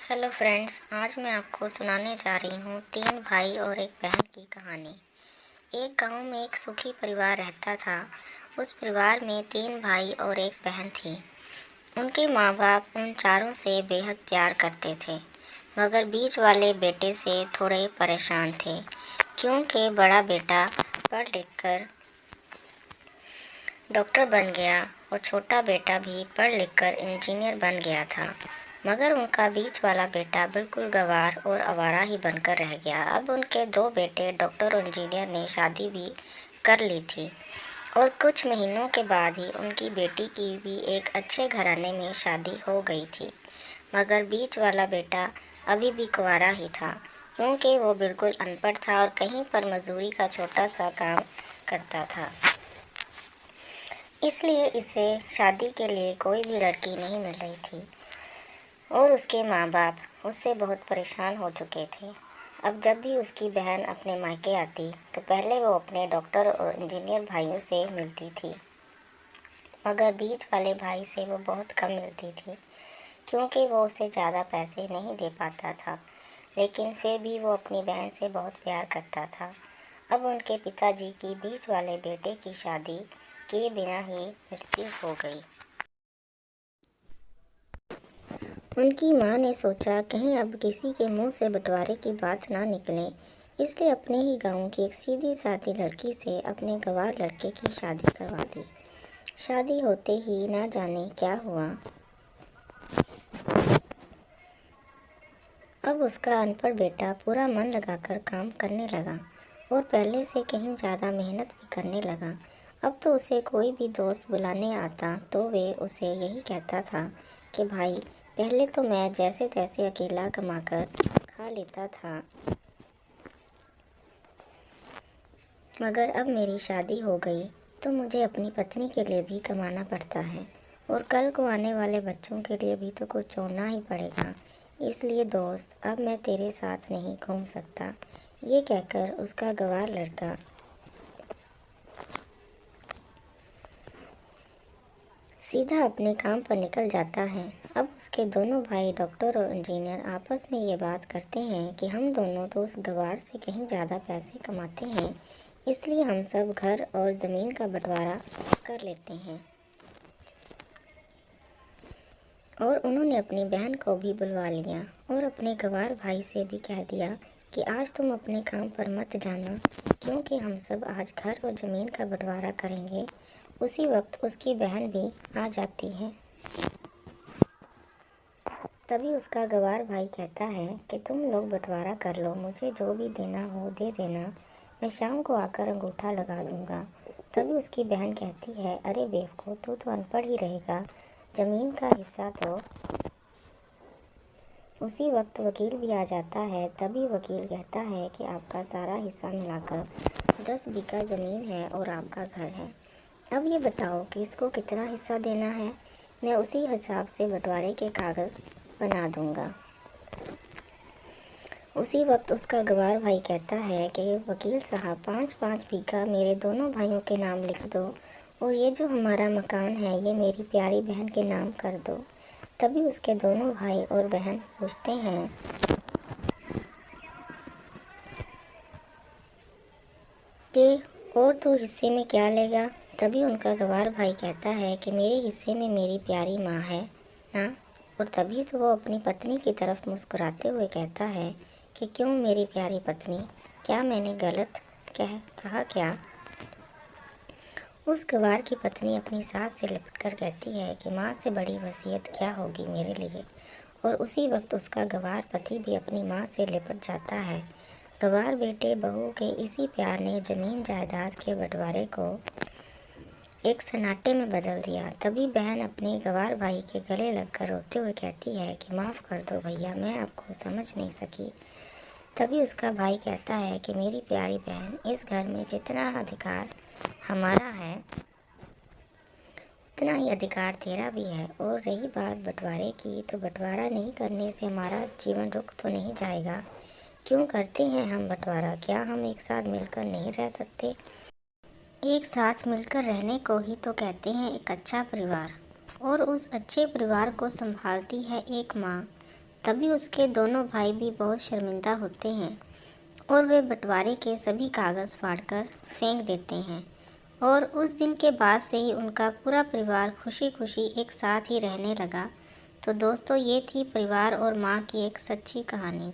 Hello friends, आज मैं आपको सुनाने जा रही हूँ 3 भाई और एक बहन की कहानी। एक गांव में एक सुखी परिवार रहता था। उस परिवार में 3 भाई और एक बहन थी। उनके माँ बाप उन चारों से बेहद प्यार करते थे, मगर बीच वाले बेटे से थोड़े परेशान थे, क्योंकि बड़ा बेटा पढ़ लिख कर डॉक्टर बन गया और छोटा बेटा भी पढ़ लिख कर इंजीनियर बन गया था। मगर उनका बीच वाला बेटा बिल्कुल गंवार और आवारा ही बनकर रह गया। अब उनके 2 बेटे डॉक्टर और इंजीनियर ने शादी भी कर ली थी और कुछ महीनों के बाद ही उनकी बेटी की भी एक अच्छे घराने में शादी हो गई थी। मगर बीच वाला बेटा अभी भी कुंवारा ही था, क्योंकि वो बिल्कुल अनपढ़ था और कहीं पर मजदूरी का छोटा सा काम करता था। इसलिए इसे शादी के लिए कोई भी लड़की नहीं मिल रही थी और उसके माँ बाप उससे बहुत परेशान हो चुके थे। अब जब भी उसकी बहन अपने मायके आती तो पहले वो अपने डॉक्टर और इंजीनियर भाइयों से मिलती थी, मगर बीच वाले भाई से वो बहुत कम मिलती थी, क्योंकि वो उसे ज़्यादा पैसे नहीं दे पाता था। लेकिन फिर भी वो अपनी बहन से बहुत प्यार करता था। अब उनके पिताजी की बीच वाले बेटे की शादी किए बिना ही मृत्यु हो गई। उनकी माँ ने सोचा कहीं अब किसी के मुंह से बंटवारे की बात ना निकले, इसलिए अपने ही गांव की एक सीधी सादी लड़की से अपने गंवार लड़के की शादी करवा दी। शादी होते ही ना जाने क्या हुआ। अब उसका अनपढ़ बेटा पूरा मन लगाकर काम करने लगा और पहले से कहीं ज़्यादा मेहनत भी करने लगा। अब तो उसे कोई भी दोस्त बुलाने आता तो वे उसे यही कहता था कि भाई, पहले तो मैं जैसे तैसे अकेला कमाकर खा लेता था, मगर अब मेरी शादी हो गई तो मुझे अपनी पत्नी के लिए भी कमाना पड़ता है और कल को आने वाले बच्चों के लिए भी तो कुछ छोड़ना ही पड़ेगा। इसलिए दोस्त, अब मैं तेरे साथ नहीं घूम सकता। ये कहकर उसका गंवार लड़का सीधा अपने काम पर निकल जाता है। अब उसके दोनों भाई डॉक्टर और इंजीनियर आपस में ये बात करते हैं कि हम दोनों तो उस गंवार से कहीं ज़्यादा पैसे कमाते हैं, इसलिए हम सब घर और ज़मीन का बंटवारा कर लेते हैं। और उन्होंने अपनी बहन को भी बुलवा लिया और अपने गंवार भाई से भी कह दिया कि आज तुम अपने काम पर मत जाना, क्योंकि हम सब आज घर और ज़मीन का बंटवारा करेंगे। उसी वक्त उसकी बहन भी आ जाती है। तभी उसका गंवार भाई कहता है कि तुम लोग बंटवारा कर लो, मुझे जो भी देना हो दे देना, मैं शाम को आकर अंगूठा लगा दूंगा। तभी उसकी बहन कहती है, अरे बेवकूफ़, तू तो अनपढ़ ही रहेगा, ज़मीन का हिस्सा तो। उसी वक्त वकील भी आ जाता है। तभी वकील कहता है कि आपका सारा हिस्सा मिलाकर 10 बीघा ज़मीन है और आपका घर है। अब ये बताओ कि इसको कितना हिस्सा देना है, मैं उसी हिसाब से बंटवारे के कागज़ बना दूंगा। उसी वक्त उसका गंवार भाई कहता है कि वकील साहब, 5-5 बीघा मेरे दोनों भाइयों के नाम लिख दो और ये जो हमारा मकान है ये मेरी प्यारी बहन के नाम कर दो। तभी उसके दोनों भाई और बहन पूछते हैं कि और तू हिस्से में क्या लेगा। तभी उनका गंवार भाई कहता है कि मेरे हिस्से में मेरी प्यारी माँ है ना। और तभी तो वो अपनी पत्नी की तरफ मुस्कुराते हुए कहता है कि क्यों मेरी प्यारी पत्नी, क्या मैंने गलत कहा क्या। उस गंवार की पत्नी अपनी सास से लिपट कर कहती है कि माँ से बड़ी वसीयत क्या होगी मेरे लिए। और उसी वक्त उसका गंवार पति भी अपनी माँ से लिपट जाता है। गंवार बेटे बहू के इसी प्यार ने ज़मीन जायदाद के बंटवारे को एक सन्नाटे में बदल दिया। तभी बहन अपने गंवार भाई के गले लगकर रोते हुए कहती है कि माफ़ कर दो भैया, मैं आपको समझ नहीं सकी। तभी उसका भाई कहता है कि मेरी प्यारी बहन, इस घर में जितना अधिकार हमारा है उतना ही अधिकार तेरा भी है। और रही बात बंटवारे की, तो बंटवारा नहीं करने से हमारा जीवन रुक तो नहीं जाएगा। क्यों करते हैं हम बंटवारा? क्या हम एक साथ मिलकर नहीं रह सकते? एक साथ मिलकर रहने को ही तो कहते हैं एक अच्छा परिवार। और उस अच्छे परिवार को संभालती है एक माँ, तभी उसके दोनों भाई भी बहुत शर्मिंदा होते हैं और वे बंटवारे के सभी कागज़ फाड़कर फेंक देते हैं। और उस दिन के बाद से ही उनका पूरा परिवार खुशी खुशी एक साथ ही रहने लगा। तो दोस्तों, ये थी परिवार और माँ की एक सच्ची कहानी।